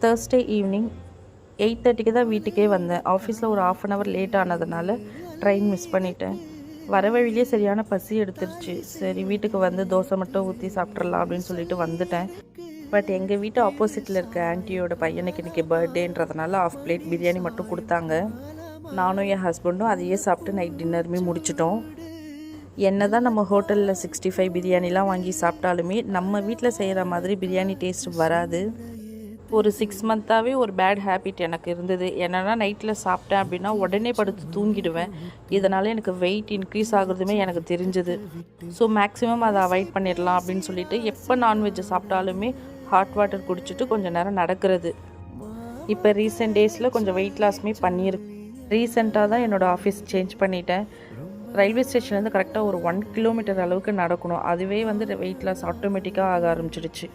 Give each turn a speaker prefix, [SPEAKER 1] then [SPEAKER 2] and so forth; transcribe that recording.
[SPEAKER 1] Thursday evening 8:30க்கு தான் வீட்டுக்கே வந்தேன். ஆஃபீஸில் ஒரு 1/2 hour லேட் ஆனதுனால ட்ரெயின் மிஸ் பண்ணிட்டேன். வர வழியிலே சரியான பசி எடுத்துருச்சு. சரி வீட்டுக்கு வந்து தோசை மட்டும் ஊற்றி சாப்பிட்றலாம் அப்படின்னு சொல்லிட்டு வந்துட்டேன். பட் எங்கள் வீட்டு ஆப்போசிட்டில் இருக்க ஆன்ட்டியோட பையனுக்கு இன்றைக்கி பர்த்டேன்றதுனால 1/2 plate பிரியாணி மட்டும் கொடுத்தாங்க. நானும் என் ஹஸ்பண்டும் அதையே சாப்பிட்டு நைட் டின்னருமே முடிச்சிட்டோம். என்ன தான் நம்ம ஹோட்டலில் 65 பிரியாணிலாம் வாங்கி சாப்பிட்டாலுமே நம்ம வீட்டில் செய்கிற மாதிரி பிரியாணி டேஸ்ட் வராது. ஒரு 6 மந்த்தாகவே ஒரு பேட் ஹேபிட் எனக்கு இருந்தது. என்னென்னா நைட்டில் சாப்பிட்டேன் அப்படின்னா உடனே படுத்து தூங்கிடுவேன். இதனால் எனக்கு வெயிட் இன்க்ரீஸ் ஆகுறதுமே எனக்கு தெரிஞ்சுது. ஸோ மேக்ஸிமம் அதை அவாய்ட் பண்ணிடலாம் அப்படின்னு சொல்லிட்டு எப்போ நான்வெஜ் சாப்பிட்டாலுமே ஹாட் வாட்டர் குடிச்சிட்டு கொஞ்சம் நேரம் நடக்கிறது. இப்போ ரீசெண்ட் டேஸில் கொஞ்சம் வெயிட் லாஸ்மே பண்ணியிருக்கு. ரீசெண்டாக தான் என்னோடய ஆஃபீஸ் சேஞ்ச் பண்ணிட்டேன். ரயில்வே ஸ்டேஷன்லேருந்து கரெக்டாக ஒரு 1 kilometer அளவுக்கு நடக்கணும். அதுவே வந்து வெயிட் லாஸ் ஆட்டோமேட்டிக்காக ஆக ஆரம்பிச்சிடுச்சு.